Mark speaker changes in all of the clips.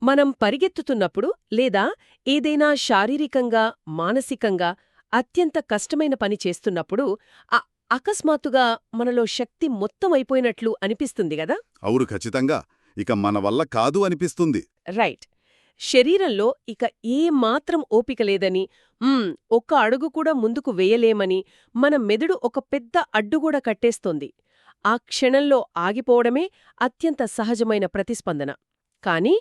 Speaker 1: మనం పరిగెత్తుతున్నప్పుడు లేదా ఏదైనా శారీరకంగా మానసికంగా అత్యంత కష్టమైన పని చేస్తున్నప్పుడు అకస్మాత్తుగా మనలో శక్తి మొత్తం అయిపోయినట్లు అనిపిస్తుంది గదా.
Speaker 2: అవును, ఖచ్చితంగా. ఇక మన వల్ల కాదు అనిపిస్తుంది.
Speaker 1: రైట్. శరీరంలో ఇక ఏ మాత్రం ఓపిక లేదని, ఒక్క అడుగు కూడా ముందుకు వేయలేమని మన మెదడు ఒక పెద్ద అడ్డుగోడ కట్టేస్తోంది. ఆ క్షణంలో ఆగిపోవడమే అత్యంత సహజమైన ప్రతిస్పందన. కానీ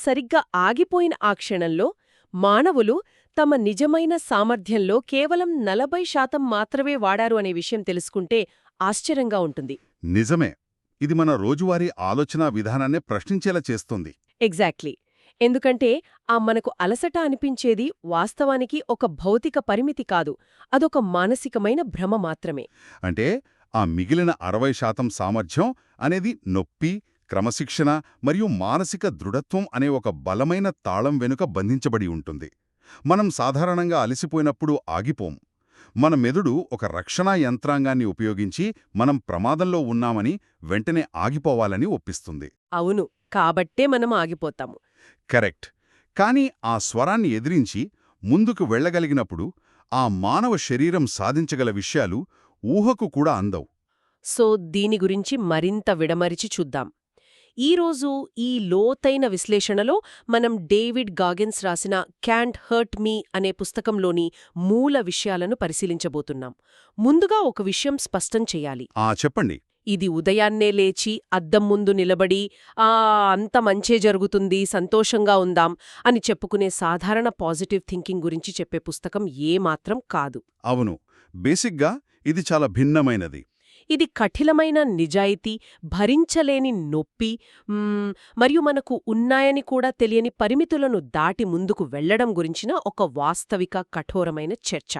Speaker 1: సరిగ్గా ఆగిపోయిన ఆ క్షణంలో మానవులు తమ నిజమైన సామర్థ్యంలో కేవలం 40% మాత్రమే వాడారు అనే విషయం తెలుసుకుంటే ఆశ్చర్యంగా ఉంటుంది.
Speaker 2: నిజమే. ఇది మన రోజువారీ ఆలోచనా విధానాన్నే ప్రశ్నించేలా చేస్తుంది.
Speaker 1: ఎగ్జాక్ట్లీ. ఎందుకంటే మనకు అలసట అనిపించేది వాస్తవానికి ఒక భౌతిక పరిమితి కాదు, అదొక మానసికమైన భ్రమ మాత్రమే.
Speaker 2: అంటే ఆ మిగిలిన 60% సామర్థ్యం అనేది నొప్పి, క్రమశిక్షణ మరియు మానసిక దృఢత్వం అనే ఒక బలమైన తాళం వెనుక బంధించబడి ఉంటుంది. మనం సాధారణంగా అలసిపోయినప్పుడు ఆగిపోం. మన మెదడు ఒక రక్షణా యంత్రాంగాన్ని ఉపయోగించి మనం ప్రమాదంలో ఉన్నామని వెంటనే ఆగిపోవాలని ఒప్పిస్తుంది.
Speaker 1: అవును, కాబట్టే మనం ఆగిపోతాము.
Speaker 2: కరెక్ట్. కానీ ఆ స్వరాన్ని ఎదిరించి ముందుకు వెళ్ళగలిగినప్పుడు ఆ మానవ శరీరం సాధించగల విషయాలు ఊహకు కూడా అందవు.
Speaker 1: సో దీని గురించి మరింత విడమరిచి చూద్దాం. ఈరోజు ఈ లోతైన విశ్లేషణలో మనం డేవిడ్ గాగిన్స్ రాసిన క్యాంట్ హర్ట్ మీ అనే పుస్తకంలోని మూల విషయాలను పరిశీలించబోతున్నాం. ముందుగా ఒక విషయం స్పష్టం చెయ్యాలి.
Speaker 2: చెప్పండి.
Speaker 1: ఇది ఉదయాన్నే లేచి అద్దం ముందు నిలబడి అంత మంచే జరుగుతుంది, సంతోషంగా ఉందాం అని చెప్పుకునే సాధారణ పాజిటివ్ థింకింగ్ గురించి చెప్పే పుస్తకం ఏమాత్రం కాదు.
Speaker 2: అవును, బేసిక్గా ఇది చాలా భిన్నమైనది.
Speaker 1: ఇది కఠినమైన నిజాయితీ, భరించలేని నొప్పి, మరియు మనకు ఉన్నాయని కూడా తెలియని పరిమితులను దాటి ముందుకు వెళ్లడం గురించిన ఒక వాస్తవిక కఠోరమైన చర్చ.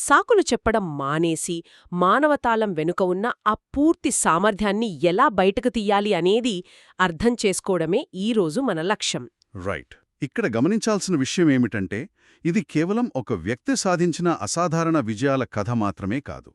Speaker 1: సాకులు చెప్పడం మానేసి మానవతాళం వెనుక ఉన్న ఆ పూర్తి సామర్థ్యాన్ని ఎలా బయటకు తీయాలి అనేది అర్థం చేసుకోవడమే ఈరోజు మన లక్ష్యం.
Speaker 2: రైట్. ఇక్కడ గమనించాల్సిన విషయం ఏమిటంటే, ఇది కేవలం ఒక వ్యక్తి సాధించిన అసాధారణ విజయాల కథ మాత్రమే కాదు.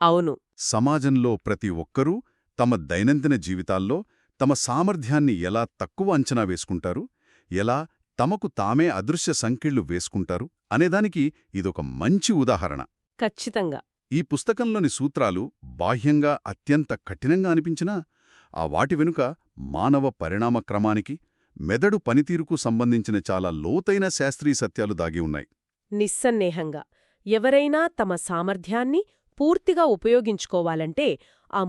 Speaker 1: అవును.
Speaker 2: సమాజంలో ప్రతి ఒక్కరూ తమ దైనందిన జీవితాల్లో తమ సామర్థ్యాన్ని ఎలా తక్కువ అంచనా వేసుకుంటారు, ఎలా తమకు తామే అదృశ్య సంకెళ్లు వేసుకుంటారు అనేదానికి ఇదొక మంచి ఉదాహరణ.
Speaker 1: ఖచ్చితంగా.
Speaker 2: ఈ పుస్తకంలోని సూత్రాలు బాహ్యంగా అత్యంత కఠినంగా అనిపించినా వాటి వెనుక మానవ పరిణామ క్రమానికి, మెదడు పనితీరుకు సంబంధించిన చాలా లోతైన శాస్త్రీయ సత్యాలు దాగి ఉన్నాయి.
Speaker 1: నిస్సందేహంగా ఎవరైనా తమ సామర్థ్యాన్ని పూర్తిగా ఉపయోగించుకోవాలంటే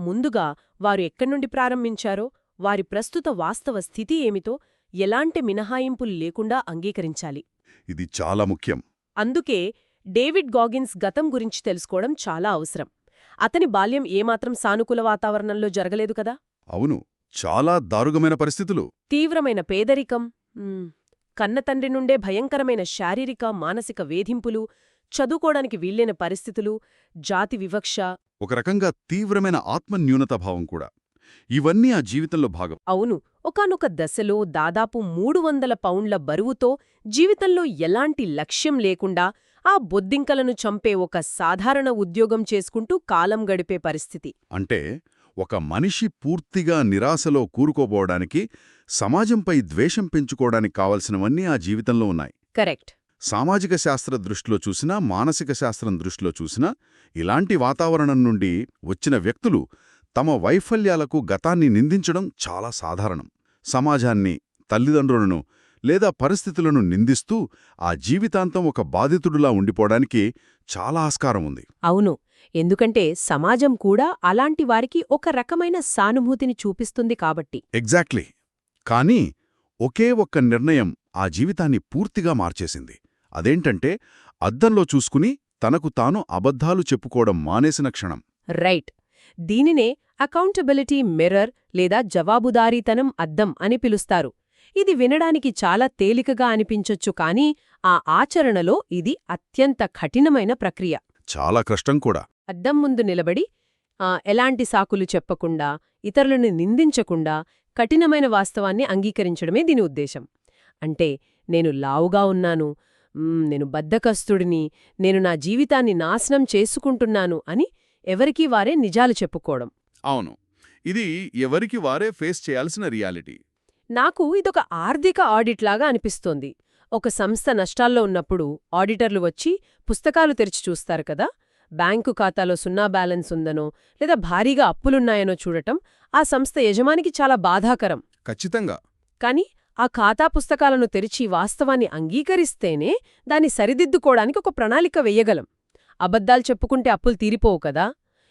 Speaker 1: ముందుగా వారు ఎక్కడ్నుండి ప్రారంభించారో, వారి ప్రస్తుత వాస్తవ స్థితి ఏమిటో ఎలాంటి మినహాయింపులు లేకుండా అంగీకరించాలి.
Speaker 2: ఇది చాలా ముఖ్యం.
Speaker 1: అందుకే డేవిడ్ గాగిన్స్ గతం గురించి తెలుసుకోవడం చాలా అవసరం. అతని బాల్యం ఏమాత్రం సానుకూల వాతావరణంలో జరగలేదు కదా.
Speaker 2: అవును, చాలా దారుణమైన పరిస్థితులు.
Speaker 1: తీవ్రమైన పేదరికం, కన్నతండ్రి నుండే భయంకరమైన శారీరక మానసిక వేధింపులు, చదువుకోవడానికి వీల్లేని పరిస్థితులు, జాతి వివక్ష,
Speaker 2: ఒక రకంగా తీవ్రమైన ఆత్మన్యూనతాభావం కూడా. ఇవన్నీ ఆ జీవితంలో భాగం.
Speaker 1: అవును. ఒకానొక దశలో దాదాపు 300 పౌండ్ల బరువుతో జీవితంలో ఎలాంటి లక్ష్యం లేకుండా బొద్దింకలను చంపే ఒక సాధారణ ఉద్యోగం చేసుకుంటూ కాలం గడిపే పరిస్థితి.
Speaker 2: అంటే ఒక మనిషి పూర్తిగా నిరాశలో కూరుకోబోవడానికి, సమాజంపై ద్వేషం పెంచుకోవడానికి కావలసినవన్నీ ఆ జీవితంలో ఉన్నాయి.
Speaker 1: కరెక్ట్.
Speaker 2: సామాజిక శాస్త్ర దృష్టిలో చూసినా, మానసిక శాస్త్రం దృష్టిలో చూసినా ఇలాంటి వాతావరణం నుండి వచ్చిన వ్యక్తులు తమ వైఫల్యాలకు గతాన్ని నిందించడం చాలా సాధారణం. సమాజాన్ని, తల్లిదండ్రులను లేదా పరిస్థితులను నిందిస్తూ ఆ జీవితాంతం ఒక బాధితుడులా ఉండిపోవడానికి చాలా ఆస్కారం ఉంది.
Speaker 1: అవును, ఎందుకంటే సమాజం కూడా అలాంటి వారికి ఒక రకమైన సానుభూతిని చూపిస్తుంది కాబట్టి.
Speaker 2: ఎగ్జాక్ట్లీ. కానీ ఒకే ఒక్క నిర్ణయం ఆ జీవితాన్ని పూర్తిగా మార్చేసింది. అదేంటంటే, అద్దంలో చూసుకుని తనకు తాను అబద్ధాలు చెప్పుకోవడం మానేసిన క్షణం.
Speaker 1: రైట్. దీనినే అకౌంటబిలిటీ మిర్రర్ లేదా జవాబుదారీతనం అద్దం అని పిలుస్తారు. ఇది వినడానికి చాలా తేలికగా అనిపించొచ్చు, కానీ ఆచరణలో ఇది అత్యంత కఠినమైన ప్రక్రియ.
Speaker 2: చాలా కష్టం కూడా.
Speaker 1: అద్దం ముందు నిలబడి ఎలాంటి సాకులు చెప్పకుండా, ఇతరులను నిందించకుండా కఠినమైన వాస్తవాన్ని అంగీకరించడమే దీని ఉద్దేశం. అంటే నేను లావుగా ఉన్నాను, నేను బద్ధకస్తుడిని, నేను నా జీవితాన్ని నాశనం చేసుకుంటున్నాను అని ఎవరికీ వారే నిజాలు చెప్పుకోవడం.
Speaker 2: అవును, ఇది ఎవరికి వారే ఫేస్ చేయాల్సిన రియాలిటీ.
Speaker 1: నాకు ఇదొక ఆర్థిక ఆడిట్ లాగా అనిపిస్తోంది. ఒక సంస్థ నష్టాల్లో ఉన్నప్పుడు ఆడిటర్లు వచ్చి పుస్తకాలు తెరిచి చూస్తారు కదా, బ్యాంకు ఖాతాలో సున్నా బ్యాలెన్స్ ఉందనో లేదా భారీగా అప్పులున్నాయనో చూడటం ఆ సంస్థ యజమానికి చాలా బాధాకరం.
Speaker 2: ఖచ్చితంగా.
Speaker 1: కాని ఆ ఖాతా పుస్తకాలను తెరిచి వాస్తవాన్ని అంగీకరిస్తేనే దాన్ని సరిదిద్దుకోవడానికి ఒక ప్రణాళిక వెయ్యగలం. అబద్ధాలు చెప్పుకుంటే అప్పులు తీరిపోవు కదా.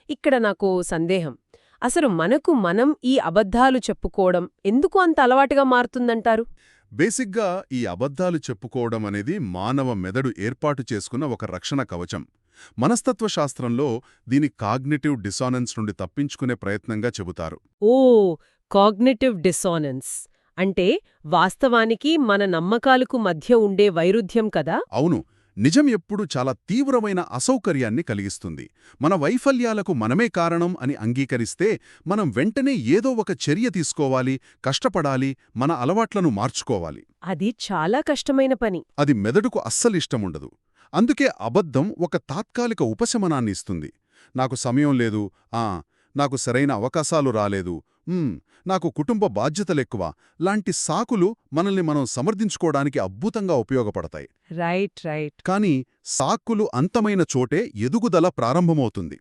Speaker 1: ఇక్కడ నాకు సందేహం, అసలు మనకు మనం ఈ అబద్ధాలు చెప్పుకోవడం ఎందుకు అంత అలవాటుగా మారుతుందంటారు?
Speaker 2: బేసిక్గా ఈ అబద్ధాలు చెప్పుకోవడం అనేది మానవ మెదడు ఏర్పాటు చేసుకున్న ఒక రక్షణ కవచం. మనస్తత్వశాస్త్రంలో దీని కాగ్నిటివ్ డిసానెన్స్ నుండి తప్పించుకునే ప్రయత్నంగా చెబుతారు.
Speaker 1: ఓ, కాగ్నిటివ్ డిసానెన్స్ అంటే వాస్తవానికి మన నమ్మకాలకు మధ్య ఉండే వైరుధ్యం కదా?
Speaker 2: అవును. నిజం ఎప్పుడూ చాలా తీవ్రమైన అసౌకర్యాన్ని కలిగిస్తుంది. మన వైఫల్యాలకు మనమే కారణం అని అంగీకరిస్తే మనం వెంటనే ఏదో ఒక చర్య తీసుకోవాలి, కష్టపడాలి, మన అలవాట్లను మార్చుకోవాలి.
Speaker 1: అది చాలా కష్టమైన పని.
Speaker 2: అది మెదడుకు అస్సలిష్టముండదు. అందుకే అబద్ధం ఒక తాత్కాలిక ఉపశమనాన్ని ఇస్తుంది. నాకు సమయం లేదు, నాకు సరైన అవకాశాలు రాలేదు, నాకు కుటుంబ బాధ్యతలెక్కువ లాంటి సాకులు మనల్ని మనం సమర్థించుకోవడానికి అద్భుతంగా ఉపయోగపడతాయి.
Speaker 1: రైట్.
Speaker 2: కానీ సాకులు అంతమైన చోటే ఎదుగుదల ప్రారంభమవుతుంది.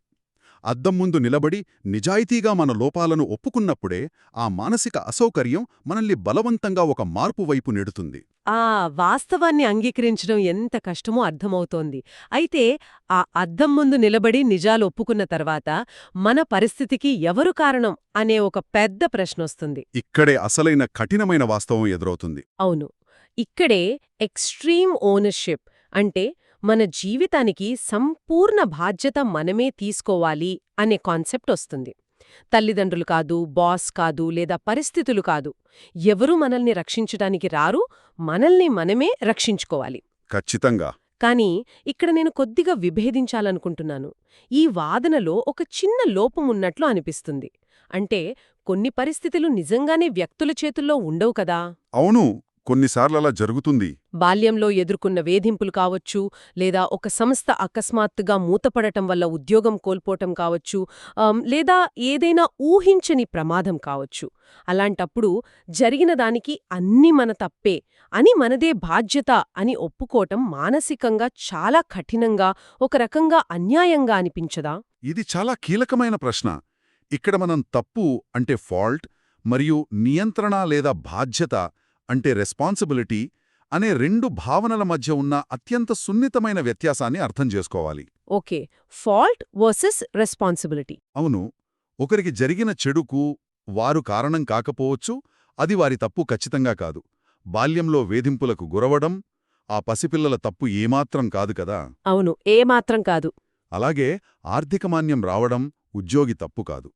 Speaker 2: అద్దం ముందు నిలబడి నిజాయితీగా మన లోపాలను ఒప్పుకున్నప్పుడే ఆ మానసిక అసౌకర్యం మనల్ని బలవంతంగా ఒక మార్పు వైపు నెడుతుంది.
Speaker 1: ఆ వాస్తవాన్ని అంగీకరించడం ఎంత కష్టమో అర్థమవుతోంది. అయితే ఆ అద్దం ముందు నిలబడి నిజాలు ఒప్పుకున్న తర్వాత మన పరిస్థితికి ఎవరు కారణం అనే ఒక పెద్ద ప్రశ్నొస్తుంది.
Speaker 2: ఇక్కడే అసలైన కఠినమైన వాస్తవం ఎదురవుతుంది.
Speaker 1: అవును, ఇక్కడే ఎక్స్ట్రీమ్ ఓనర్షిప్ అంటే మన జీవితానికి సంపూర్ణ బాధ్యత మనమే తీసుకోవాలి అనే కాన్సెప్ట్ వస్తుంది. తల్లిదండ్రులు కాదు, బాస్ కాదు, లేదా పరిస్థితులు కాదు, ఎవరూ మనల్ని రక్షించడానికి రారు, మనల్ని మనమే రక్షించుకోవాలి.
Speaker 2: ఖచ్చితంగా.
Speaker 1: కానీ ఇక్కడ నేను కొద్దిగా విభేదించాలనుకుంటున్నాను. ఈ వాదనలో ఒక చిన్న లోపమున్నట్లు అనిపిస్తుంది. అంటే కొన్ని పరిస్థితులు నిజంగానే వ్యక్తుల చేతుల్లో ఉండవు కదా.
Speaker 2: అవును, కొన్నిసార్లలా జరుగుతుంది.
Speaker 1: బాల్యంలో ఎదుర్కొన్న వేధింపులు కావచ్చు, లేదా ఒక సంస్థ అకస్మాత్తుగా మూతపడటం వల్ల ఉద్యోగం కోల్పోవటం కావచ్చు, లేదా ఏదైనా ఊహించని ప్రమాదం కావచ్చు. అలాంటప్పుడు జరిగిన దానికి అన్నీ మన తప్పే అని, మనదే బాధ్యత అని ఒప్పుకోవటం మానసికంగా చాలా కఠినంగా, ఒక రకంగా అన్యాయంగా అనిపించదా?
Speaker 2: ఇది చాలా కీలకమైన ప్రశ్న. ఇక్కడ మనం తప్పు అంటే ఫాల్ట్ మరియు నియంత్రణ లేదా బాధ్యత అంటే రెస్పాన్సిబిలిటీ అనే రెండు భావనల మధ్య ఉన్న అత్యంత సున్నితమైన వ్యత్యాసాన్ని అర్థం చేసుకోవాలి.
Speaker 1: Okay, fault versus responsibility.
Speaker 2: అవును, ఒకరికి జరిగిన చెడుకు వారు కారణం కాకపోవచ్చు, అది వారి తప్పు ఖచ్చితంగా కాదు. బాల్యంలో వేధింపులకు గురవడం ఆ పసిపిల్లల తప్పు ఏమాత్రం కాదు కదా.
Speaker 1: అవును, ఏమాత్రం కాదు.
Speaker 2: అలాగే ఆర్థికమాన్యం రావడం ఉద్యోగి తప్పు కాదు.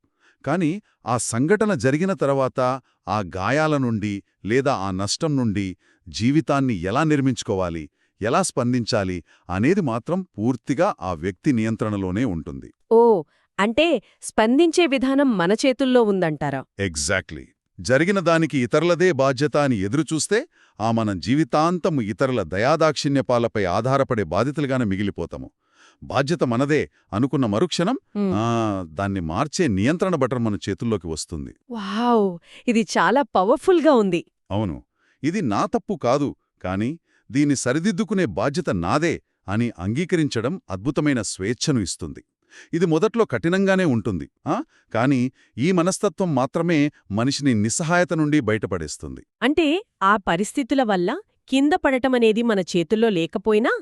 Speaker 2: కాని ఆ సంఘటన జరిగిన తర్వాత ఆ గాయాల నుండి లేదా ఆ నష్టం నుండి జీవితాన్ని ఎలా నిర్మించుకోవాలి, ఎలా స్పందించాలి అనేది మాత్రం పూర్తిగా ఆ వ్యక్తి నియంత్రణలోనే ఉంటుంది.
Speaker 1: ఓ, అంటే స్పందించే విధానం మన చేతుల్లో ఉందంటారా?
Speaker 2: ఎగ్జాక్ట్లీ. జరిగిన దానికి ఇతరులదే బాధ్యత అని ఎదురుచూస్తే మనం జీవితాంతము ఇతరుల దయాదాక్షిణ్యపాలపై ఆధారపడే బాధితులుగానే మిగిలిపోతాము. బాధ్యత మనదే అనుకున్న మరుక్షణం దాన్ని మార్చే నియంత్రణ బటన్ మన చేతుల్లోకి వస్తుంది.
Speaker 1: వావ్, ఇది చాలా పవర్ఫుల్గా ఉంది.
Speaker 2: అవును, ఇది నా తప్పు కాదు, కాని దీన్ని సరిదిద్దుకునే బాధ్యత నాదే అని అంగీకరించడం అద్భుతమైన స్వేచ్ఛను ఇస్తుంది. ఇది మొదట్లో కఠినంగానే ఉంటుంది, కాని ఈ మనస్తత్వం మాత్రమే మనిషిని నిస్సహాయత నుండి బయటపడేస్తుంది.
Speaker 1: అంటే ఆ పరిస్థితుల వల్ల కింద పడటమనేది మన చేతుల్లో లేకపోయినా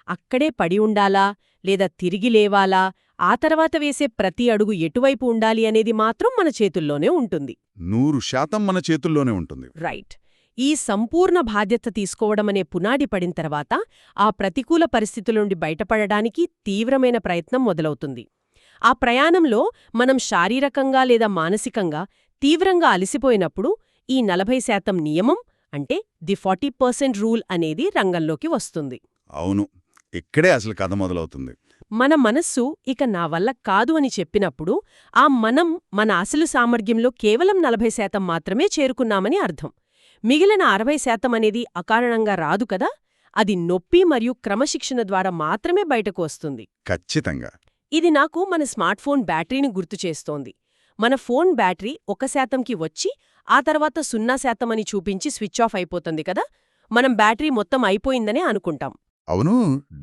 Speaker 1: అక్కడే పడి ఉండాలా, లేదా తిరిగి లేవాలా, ఆ తర్వాత వేసే ప్రతి అడుగు ఎటువైపు ఉండాలి అనేది మాత్రం మన చేతుల్లోనే ఉంటుంది.
Speaker 2: 100% మన చేతుల్లోనే ఉంటుంది.
Speaker 1: రైట్. ఈ సంపూర్ణ బాధ్యత తీసుకోవడమనే పునాది పడిన తర్వాత ఆ ప్రతికూల పరిస్థితుల నుండి బయటపడడానికి తీవ్రమైన ప్రయత్నం మొదలవుతుంది. ఆ ప్రయాణంలో మనం శారీరకంగా లేదా మానసికంగా తీవ్రంగా అలసిపోయినప్పుడు ఈ 40% నియమం అంటే ది 40% రూల్ అనేది రంగంలోకి వస్తుంది.
Speaker 2: అవును, ఇక్కడే అసలు కథ మొదలవుతుంది.
Speaker 1: మన మనస్సు ఇక నా వల్ల కాదు అని చెప్పినప్పుడు ఆ మనం మన అసలు సామర్థ్యంలో కేవలం 40% మాత్రమే చేరుకున్నామని అర్థం. మిగిలిన 60% అనేది అకారణంగా రాదు కదా. అది నొప్పి మరియు క్రమశిక్షణ ద్వారా మాత్రమే బయటకు వస్తుంది.
Speaker 2: ఖచ్చితంగా.
Speaker 1: ఇది నాకు మన స్మార్ట్ఫోన్ బ్యాటరీని గుర్తుచేస్తోంది. మన ఫోన్ బ్యాటరీ 1%కి వచ్చి ఆ తర్వాత 0% అని చూపించి స్విచ్ ఆఫ్ అయిపోతుంది కదా, మనం బ్యాటరీ మొత్తం అయిపోయిందనే అనుకుంటాం.
Speaker 2: అవును,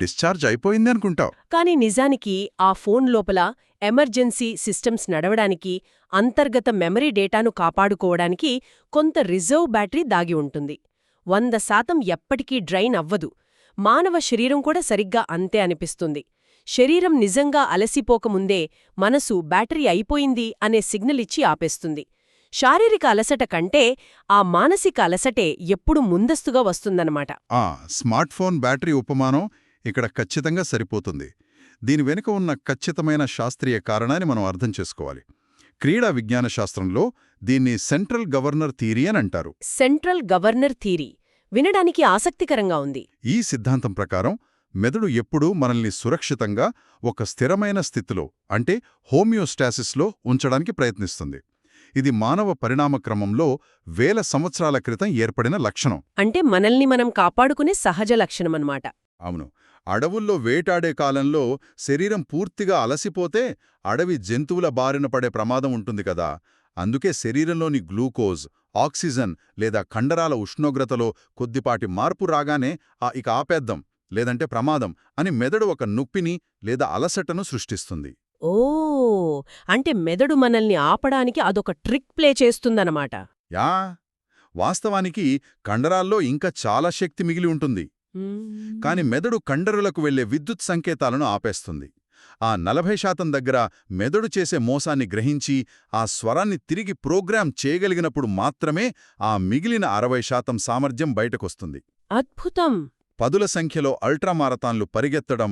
Speaker 2: డిశ్చార్జ్ అయిపోయింది అనుకుంటావు.
Speaker 1: కానీ నిజానికి ఆ ఫోన్ లోపల ఎమర్జెన్సీ సిస్టమ్స్ నడవడానికి, అంతర్గత మెమరీ డేటాను కాపాడుకోవడానికి కొంత రిజర్వ్ బ్యాటరీ దాగి ఉంటుంది. 100% ఎప్పటికీ డ్రైన్ అవ్వదు. మానవ శరీరం కూడా సరిగ్గా అంతే అనిపిస్తుంది. శరీరం నిజంగా అలసిపోకముందే మనసు బ్యాటరీ అయిపోయింది అనే సిగ్నల్ ఇచ్చి ఆపేస్తుంది. శారీరక అలసట కంటే ఆ మానసిక అలసటే ఎప్పుడు ముందస్తుగా వస్తుందన్నమాట.
Speaker 2: స్మార్ట్ ఫోన్ బ్యాటరీ ఉపమానం ఇక్కడ ఖచ్చితంగా సరిపోతుంది. దీని వెనుక ఉన్న ఖచ్చితమైన శాస్త్రీయ కారణాన్ని మనం అర్థం చేసుకోవాలి. క్రీడా విజ్ఞాన శాస్త్రంలో దీన్ని సెంట్రల్ గవర్నర్ థియరీ అని అంటారు.
Speaker 1: సెంట్రల్ గవర్నర్ థియరీ వినడానికి ఆసక్తికరంగా ఉంది.
Speaker 2: ఈ సిద్ధాంతం ప్రకారం మెదడు ఎప్పుడూ మనల్ని సురక్షితంగా ఒక స్థిరమైన స్థితిలో, అంటే హోమియోస్టాసిస్లో ఉంచడానికి ప్రయత్నిస్తుంది. ఇది మానవ పరిణామక్రమంలో వేల సంవత్సరాల క్రితం ఏర్పడిన లక్షణం.
Speaker 1: అంటే మనల్ని మనం కాపాడుకునే సహజ లక్షణమన్నమాట.
Speaker 2: అవును. అడవుల్లో వేటాడే కాలంలో శరీరం పూర్తిగా అలసిపోతే అడవి జంతువుల బారిన పడే ప్రమాదం ఉంటుంది కదా. అందుకే శరీరంలోని గ్లూకోజ్, ఆక్సిజన్ లేదా కండరాల ఉష్ణోగ్రతలో కొద్దిపాటి మార్పు రాగానే ఇక ఆపేద్దాం, లేదంటే ప్రమాదం అని మెదడు ఒక నొప్పిని లేదా అలసటను సృష్టిస్తుంది.
Speaker 1: ఓ, అంటే మెదడు మనల్ని ఆపడానికి అదొక ట్రిక్ ప్లే చేస్తుందన్నమాట.
Speaker 2: యా, వాస్తవానికి కండరాల్లో ఇంకా చాలా శక్తి మిగిలి ఉంటుంది. కాని మెదడు కండరులకు వెళ్లే విద్యుత్ సంకేతాలను ఆపేస్తుంది. ఆ 40% దగ్గర మెదడు చేసే మోసాన్ని గ్రహించి ఆ స్వరాన్ని తిరిగి ప్రోగ్రామ్ చేయగలిగినప్పుడు మాత్రమే ఆ మిగిలిన 60% సామర్థ్యం బయటకొస్తుంది.
Speaker 1: అద్భుతం!
Speaker 2: పదుల సంఖ్యలో అల్ట్రామారథాన్లు పరిగెత్తడం,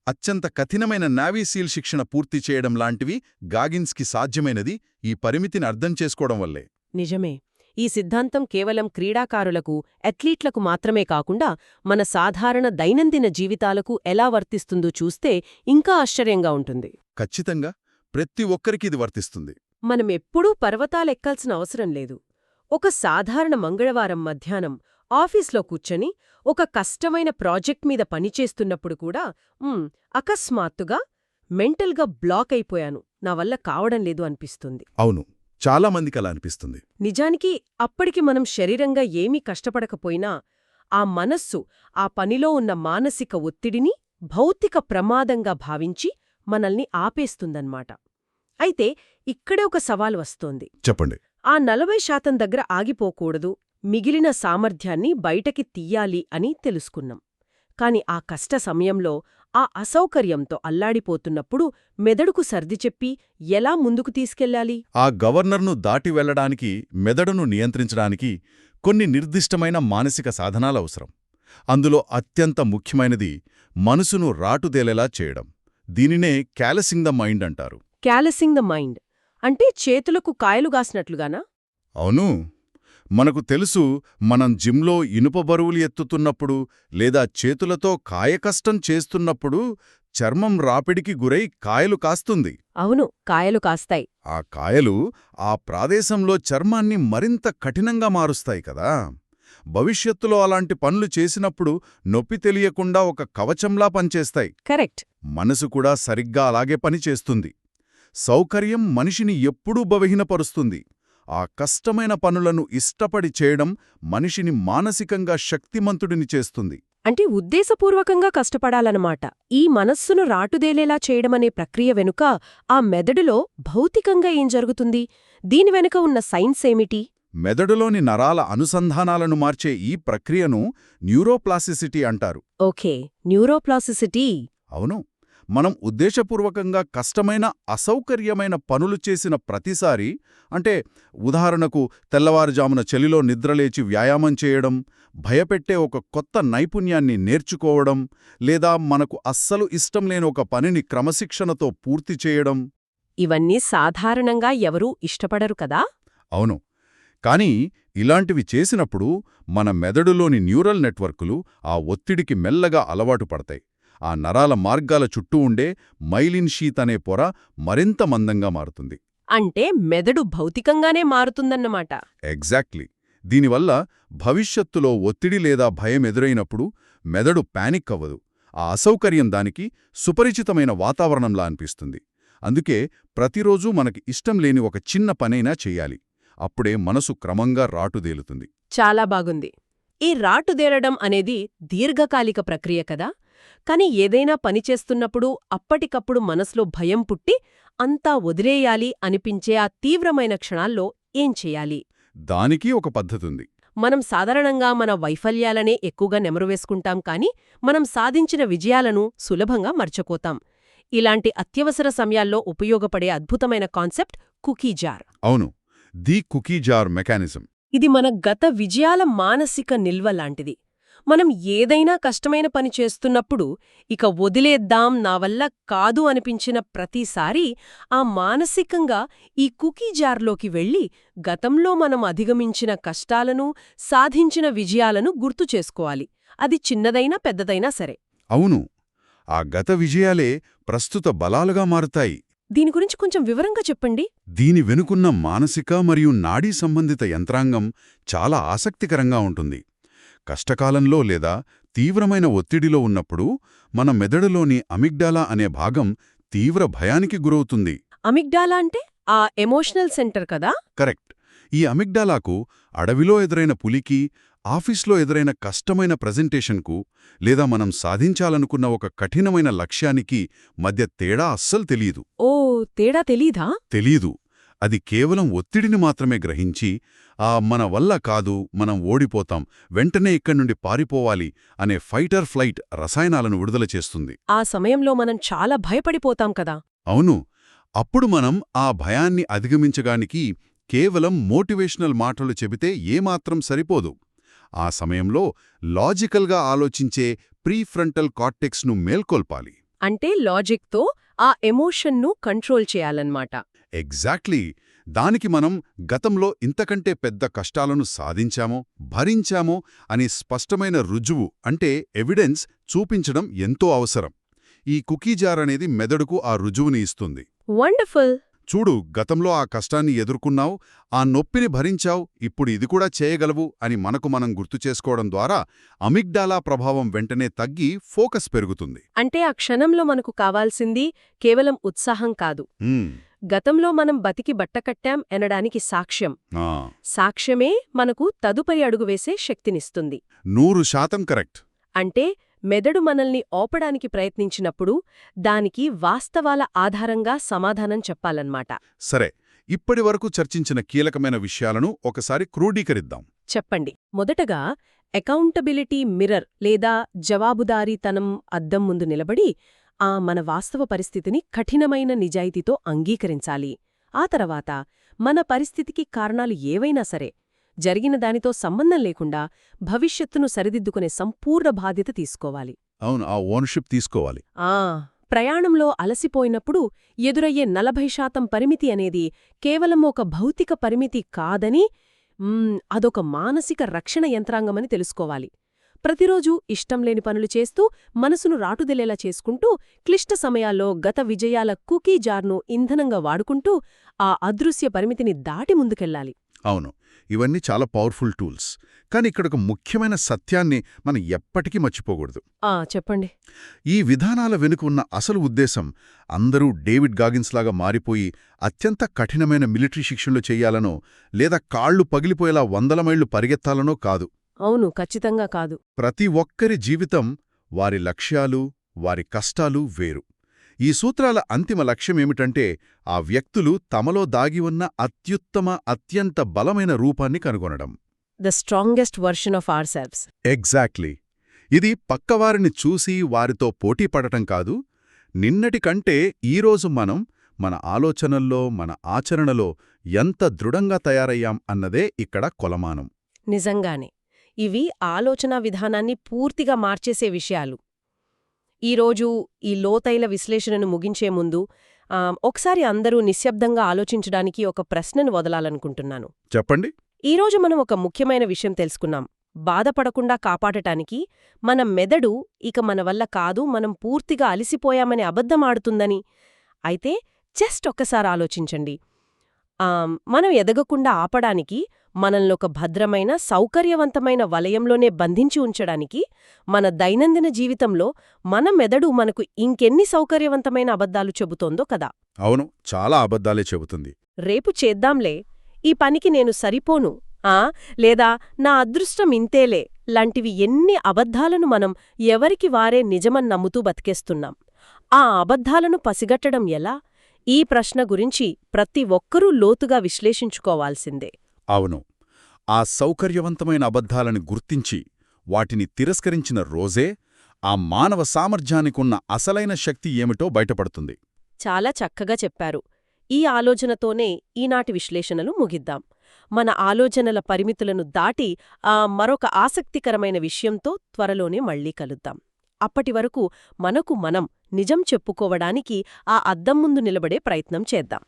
Speaker 2: అత్యంత కఠినమైన నావీసీల్ శిక్షణ పూర్తి చేయడం లాంటివి గాగిన్స్కి సాధ్యమైనది ఈ పరిమితిని అర్థం చేసుకోవడం వల్లే.
Speaker 1: నిజమే. ఈ సిద్ధాంతం కేవలం క్రీడాకారులకు, అథ్లీట్లకు మాత్రమే కాకుండా మన సాధారణ దైనందిన జీవితాలకు ఎలా వర్తిస్తుందో చూస్తే ఇంకా ఆశ్చర్యంగా ఉంటుంది.
Speaker 2: ఖచ్చితంగా ప్రతి ఒక్కరికి ఇది వర్తిస్తుంది.
Speaker 1: మనమెప్పుడూ పర్వతాలెక్కాల్సిన అవసరం లేదు. ఒక సాధారణ మంగళవారం మధ్యాహ్నం ఆఫీస్లో కూర్చొని ఒక కష్టమైన ప్రాజెక్ట్ మీద పనిచేస్తున్నప్పుడు కూడా అకస్మాత్తుగా మెంటల్గా బ్లాక్ అయిపోయాను, నా వల్ల కావడం లేదు అనిపిస్తుంది.
Speaker 2: అవును, చాలా మందికి అలా అనిపిస్తుంది.
Speaker 1: నిజానికి అప్పటికి మనం శరీరంగా ఏమీ కష్టపడకపోయినా ఆ మనస్సు ఆ పనిలో ఉన్న మానసిక ఒత్తిడిని భౌతిక ప్రమాదంగా భావించి మనల్ని ఆపేస్తుందన్నమాట. అయితే ఇక్కడే ఒక సవాల్ వస్తోంది.
Speaker 2: చెప్పండి.
Speaker 1: ఆ 40% దగ్గర ఆగిపోకూడదు, మిగిలిన సామర్థ్యాన్ని బయటకి తీయాలి అని తెలుసుకున్నాం. కాని ఆ కష్ట సమయంలో, ఆ అసౌకర్యంతో అల్లాడిపోతున్నప్పుడు మెదడుకు సర్ది చెప్పి ఎలా ముందుకు తీసుకెళ్లాలి?
Speaker 2: ఆ గవర్నర్ను దాటి వెళ్లడానికి, మెదడును నియంత్రించడానికి కొన్ని నిర్దిష్టమైన మానసిక సాధనాలవసరం. అందులో అత్యంత ముఖ్యమైనది మనసును రాటుదేలేలా చేయడం. దీనినే క్యాలసింగ్ ద మైండ్ అంటారు.
Speaker 1: క్యాలసింగ్ ద మైండ్ అంటే చేతులకు కాయలుగాసినట్లుగానా?
Speaker 2: అవును. మనకు తెలుసు, మనం జిమ్లో ఇనుప బరువులు ఎత్తుతున్నప్పుడు లేదా చేతులతో కాయకష్టం చేస్తున్నప్పుడు చర్మం రాపిడికి గురై కాయలు కాస్తుంది.
Speaker 1: అవును, కాయలు కాస్తాయి.
Speaker 2: ఆ కాయలు ఆ ప్రదేశంలో చర్మాన్ని మరింత కఠినంగా మారుస్తాయి కదా. భవిష్యత్తులో అలాంటి పనులు చేసినప్పుడు నొప్పి తెలియకుండా ఒక కవచంలా పనిచేస్తాయి.
Speaker 1: కరెక్ట్.
Speaker 2: మనసు కూడా సరిగ్గా అలాగే పనిచేస్తుంది. సౌకర్యం మనిషిని ఎప్పుడూ బలహీనపరుస్తుంది. ఆ కష్టమైన పనులను ఇష్టపడి చేయడం మనిషిని మానసికంగా శక్తిమంతుడిని చేస్తుంది.
Speaker 1: అంటే ఉద్దేశపూర్వకంగా కష్టపడాలన్నమాట. ఈ మనస్సును రాటుదేలేలా చేయడమనే ప్రక్రియ వెనుక ఆ మెదడులో భౌతికంగా ఏం జరుగుతుంది? దీని వెనుక ఉన్న సైన్స్ ఏమిటి?
Speaker 2: మెదడులోని నరాల అనుసంధానాలను మార్చే ఈ ప్రక్రియను న్యూరోప్లాసిసిటీ అంటారు.
Speaker 1: ఓకే, న్యూరోప్లాసిసిటీ.
Speaker 2: అవును. మనం ఉద్దేశపూర్వకంగా కష్టమైన, అసౌకర్యమైన పనులు చేసిన ప్రతిసారి, అంటే ఉదాహరణకు తెల్లవారుజామున చలిలో నిద్రలేచి వ్యాయామం చేయడం, భయపెట్టే ఒక కొత్త నైపుణ్యాన్ని నేర్చుకోవడం, లేదా మనకు అస్సలు ఇష్టం లేని ఒక పనిని క్రమశిక్షణతో పూర్తి చేయడం.
Speaker 1: ఇవన్నీ సాధారణంగా ఎవరూ ఇష్టపడరు కదా?
Speaker 2: అవును. కానీ ఇలాంటివి చేసినప్పుడు మన మెదడులోని న్యూరల్ నెట్వర్కులు ఆ ఒత్తిడికి మెల్లగా అలవాటు పడతాయి. ఆ నరాల మార్గాల చుట్టూ ఉండే మైలిన్ షీత్ అనే పొర మరింత మందంగా మారుతుంది.
Speaker 1: అంటే మెదడు భౌతికంగానే మారుతుందన్నమాట.
Speaker 2: ఎగ్జాక్ట్లీ. దీనివల్ల భవిష్యత్తులో ఒత్తిడి లేదా భయం ఎదురైనప్పుడు మెదడు పానిక్ అవ్వదు. ఆ అసౌకర్యం దానికి సుపరిచితమైన వాతావరణంలా అనిపిస్తుంది. అందుకే ప్రతిరోజూ మనకి ఇష్టం లేని ఒక చిన్న పనైనా చెయ్యాలి. అప్పుడే మనసు క్రమంగా రాటుదేలుతుంది.
Speaker 1: చాలా బాగుంది. ఈ రాటుదేలడం అనేది దీర్ఘకాలిక ప్రక్రియ కదా. కాని ఏదైనా పనిచేస్తున్నప్పుడు అప్పటికప్పుడు మనసులో భయం పుట్టి అంతా వదిలేయాలి అనిపించే ఆ తీవ్రమైన క్షణాల్లో ఏం చెయ్యాలి?
Speaker 2: దానికి ఒక పద్ధతుంది.
Speaker 1: మనం సాధారణంగా మన వైఫల్యాలనే ఎక్కువగా నెమరువేసుకుంటాం కాని మనం సాధించిన విజయాలను సులభంగా మర్చిపోతాం. ఇలాంటి అత్యవసర సమయాల్లో ఉపయోగపడే అద్భుతమైన కాన్సెప్ట్ కుకీ జార్.
Speaker 2: అవును, ది కుకీ జార్ మెకానిజం.
Speaker 1: ఇది మన గత విజయాల మానసిక నిల్వ లాంటిది. మనం ఏదైనా కష్టమైన పని చేస్తున్నప్పుడు ఇక వదిలేద్దాం నా వల్ల కాదు అనిపించిన ప్రతిసారీ ఆ మానసికంగా ఈ కుకీ జార్లోకి వెళ్ళి గతంలో మనం అధిగమించిన కష్టాలను, సాధించిన విజయాలను గుర్తు చేసుకోవాలి. అది చిన్నదైనా పెద్దదైనా సరే.
Speaker 2: అవును, ఆ గత విజయాలే ప్రస్తుత బలాలుగా మారుతాయి.
Speaker 1: దీని గురించి కొంచెం వివరంగా చెప్పండి.
Speaker 2: దీని వెనుకున్న మానసిక మరియు నాడీ సంబంధిత యంత్రాంగం చాలా ఆసక్తికరంగా ఉంటుంది. కష్టకాలంలో లేదా తీవ్రమైన ఒత్తిడిలో ఉన్నప్పుడు మన మెదడులోని అమిగ్డాలా అనే భాగం తీవ్ర భయానికి గురవుతుంది.
Speaker 1: అమిగ్డాలా అంటే ఆ ఎమోషనల్ సెంటర్ కదా?
Speaker 2: కరెక్ట్. ఈ అమిగ్డాలాకు అడవిలో ఎదురైన పులికి, ఆఫీస్లో ఎదురైన కష్టమైన ప్రెజెంటేషన్కు లేదా మనం సాధించాలనుకున్న ఒక కఠినమైన లక్ష్యానికి మధ్య తేడా అస్సలు తెలీదు.
Speaker 1: ఓ, తేడా తెలీదా?
Speaker 2: తెలీదు. అది కేవలం ఒత్తిడిని మాత్రమే గ్రహించి, మన వల్ల కాదు, మనం ఓడిపోతాం, వెంటనే ఇక్కడి నుండి పారిపోవాలి అనే ఫైటర్ ఫ్లైట్ రసాయనాలను విడుదల చేస్తుంది.
Speaker 1: ఆ సమయంలో మనం చాలా భయపడిపోతాం కదా.
Speaker 2: అవును, అప్పుడు మనం ఆ భయాన్ని అధిగమించడానికి కేవలం మోటివేషనల్ మాటలు చెబితే ఏమాత్రం సరిపోదు. ఆ సమయంలో లాజికల్గా ఆలోచించే ప్రీఫ్రంటల్ కార్టెక్స్ను మేల్కొల్పాలి.
Speaker 1: అంటే లాజిక్తో ఆ ఎమోషన్ను కంట్రోల్ చేయాలన్నమాట.
Speaker 2: ఎగ్జాక్ట్లీ. దానికి మనం గతంలో ఇంతకంటే పెద్ద కష్టాలను సాధించామో, భరించామో అని స్పష్టమైన రుజువు అంటే ఎవిడెన్స్ చూపించడం ఎంతో అవసరం. ఈ కుకీ జార్ అనేది మెదడుకు ఆ రుజువుని ఇస్తుంది.
Speaker 1: వండర్ఫుల్.
Speaker 2: చూడు, గతంలో ఆ కష్టాన్ని ఎదుర్కొన్నావు, ఆ నొప్పిని భరించావు, ఇప్పుడు ఇది కూడా చేయగలవు అని మనకు మనం గుర్తు చేసుకోవడం ద్వారా అమిగ్డాలా ప్రభావం వెంటనే తగ్గి ఫోకస్ పెరుగుతుంది.
Speaker 1: అంటే ఆ క్షణంలో మనకు కావాల్సింది కేవలం ఉత్సాహం కాదు, గతంలో మనం బతికి బట్టకట్టాం అనడానికి సాక్ష్యం. సాక్ష్యమే మనకు తదుపరి అడుగు వేసే శక్తినిస్తుంది.
Speaker 2: 100% కరెక్ట్.
Speaker 1: అంటే మెదడు మనల్ని ఓపడానికి ప్రయత్నించినప్పుడు దానికి వాస్తవాల ఆధారంగా సమాధానం చెప్పాలన్నమాట.
Speaker 2: సరే, ఇప్పటివరకు చర్చించిన కీలకమైన విషయాలను ఒకసారి క్రోడీకరిద్దాం.
Speaker 1: చెప్పండి. మొదటగా అకౌంటబిలిటీ మిర్రర్ లేదా జవాబుదారీతనం అద్దం ముందు నిలబడి మన వాస్తవ పరిస్థితిని కఠినమైన నిజాయితీతో అంగీకరించాలి. ఆ తర్వాత మన పరిస్థితికి కారణాలు ఏవైనా సరే జరిగిన దానితో సంబంధం లేకుండా భవిష్యత్తును సరిదిద్దుకునే సంపూర్ణ బాధ్యత తీసుకోవాలి.
Speaker 2: అవును, ఆ ఓనర్షిప్ తీసుకోవాలి.
Speaker 1: ప్రయాణంలో అలసిపోయినప్పుడు ఎదురయ్యే 40% పరిమితి అనేది కేవలం ఒక భౌతిక పరిమితి కాదని, అదొక మానసిక రక్షణ యంత్రాంగమని తెలుసుకోవాలి. ప్రతిరోజూ ఇష్టంలేని పనులు చేస్తూ మనసును రాటుదెలేలా చేసుకుంటూ క్లిష్ట సమయాల్లో గత విజయాల కుకీ జార్ను ఇంధనంగా వాడుకుంటూ ఆ అదృశ్య పరిమితిని దాటి ముందుకెళ్లాలి.
Speaker 2: అవును, ఇవన్నీ చాలా పవర్ఫుల్ టూల్స్. కానీ ఇక్కడొక ముఖ్యమైన సత్యాన్ని మనం ఎప్పటికీ మర్చిపోకూడదు.
Speaker 1: చెప్పండి.
Speaker 2: ఈ విధానాల వెనుక ఉన్న అసలు ఉద్దేశం అందరూ డేవిడ్ గాగిన్స్ లాగా మారిపోయి అత్యంత కఠినమైన మిలిటరీ శిక్షణలు చెయ్యాలనో లేదా కాళ్లు పగిలిపోయేలా 100 మైళ్లు పరిగెత్తాలనో కాదు.
Speaker 1: అవును, ఖచ్చితంగా కాదు.
Speaker 2: ప్రతి ఒక్కరి జీవితం, వారి లక్ష్యాలు, వారి కష్టాలు వేరు. ఈ సూత్రాల అంతిమ లక్ష్యమేమిటంటే ఆ వ్యక్తులు తమలో దాగి ఉన్న అత్యుత్తమ, అత్యంత బలమైన రూపాన్ని కనుగొనడం.
Speaker 1: The strongest version of our selves.
Speaker 2: Exactly. ఇది పక్కవారిని చూసి వారితో పోటీపడటం కాదు, నిన్నటి కంటే ఈరోజు మనం మన ఆలోచనల్లో, మన ఆచరణలో ఎంత దృఢంగా తయారయ్యాం అన్నదే ఇక్కడ కొలమానం.
Speaker 1: నిజంగానే ఇవి ఆలోచనా విధానాన్ని పూర్తిగా మార్చేసే విషయాలు. ఈరోజు ఈ లోతైన విశ్లేషణను ముగించే ముందు ఒకసారి అందరూ నిశ్శబ్దంగా ఆలోచించడానికి ఒక ప్రశ్నను వదలాలనుకుంటున్నాను.
Speaker 2: చెప్పండి.
Speaker 1: ఈరోజు మనం ఒక ముఖ్యమైన విషయం తెలుసుకున్నాం. బాధపడకుండా కాపాడటానికి మన మెదడు ఇక మన వల్ల కాదు, మనం పూర్తిగా అలిసిపోయామని అబద్ధమాడుతుందని. అయితే జస్ట్ ఒక్కసారి ఆలోచించండి. మనం ఎదగకుండా ఆపడానికి, మనల్నొక భద్రమైన, సౌకర్యవంతమైన వలయంలోనే బంధించి ఉంచడానికి, మన దైనందిన జీవితంలో మన మెదడు మనకు ఇంకెన్ని సౌకర్యవంతమైన అబద్ధాలు చెబుతోందో కదా.
Speaker 2: అవును, చాలా అబద్ధాలే చెబుతుంది.
Speaker 1: రేపు చేద్దాంలే, ఈ పనికి నేను సరిపోను, లేదా నా అదృష్టం ఇంతేలే లాంటివి ఎన్ని అబద్ధాలను మనం ఎవరికి వారే నిజమని నమ్ముతూ బతికేస్తున్నాం. ఆ అబద్ధాలను పసిగట్టడం ఎలా? ఈ ప్రశ్న గురించి ప్రతి ఒక్కరూ లోతుగా విశ్లేషించుకోవాల్సిందే.
Speaker 2: అవును, ఆ సౌకర్యవంతమైన అబద్ధాలను గుర్తించి వాటిని తిరస్కరించిన రోజే ఆ మానవ సామర్థ్యానికున్న అసలైన శక్తి ఏమిటో బయటపడుతుంది.
Speaker 1: చాలా చక్కగా చెప్పారు. ఈ ఆలోచనతోనే ఈనాటి విశ్లేషణలు ముగిద్దాం. మన ఆలోచనల పరిమితులను దాటి మరొక ఆసక్తికరమైన విషయంతో త్వరలోనే మళ్ళీ కలుద్దాం. అప్పటివరకు మనకు మనం నిజం చెప్పుకోవడానికి ఆ అద్దం ముందు నిలబడే ప్రయత్నం చేద్దాం.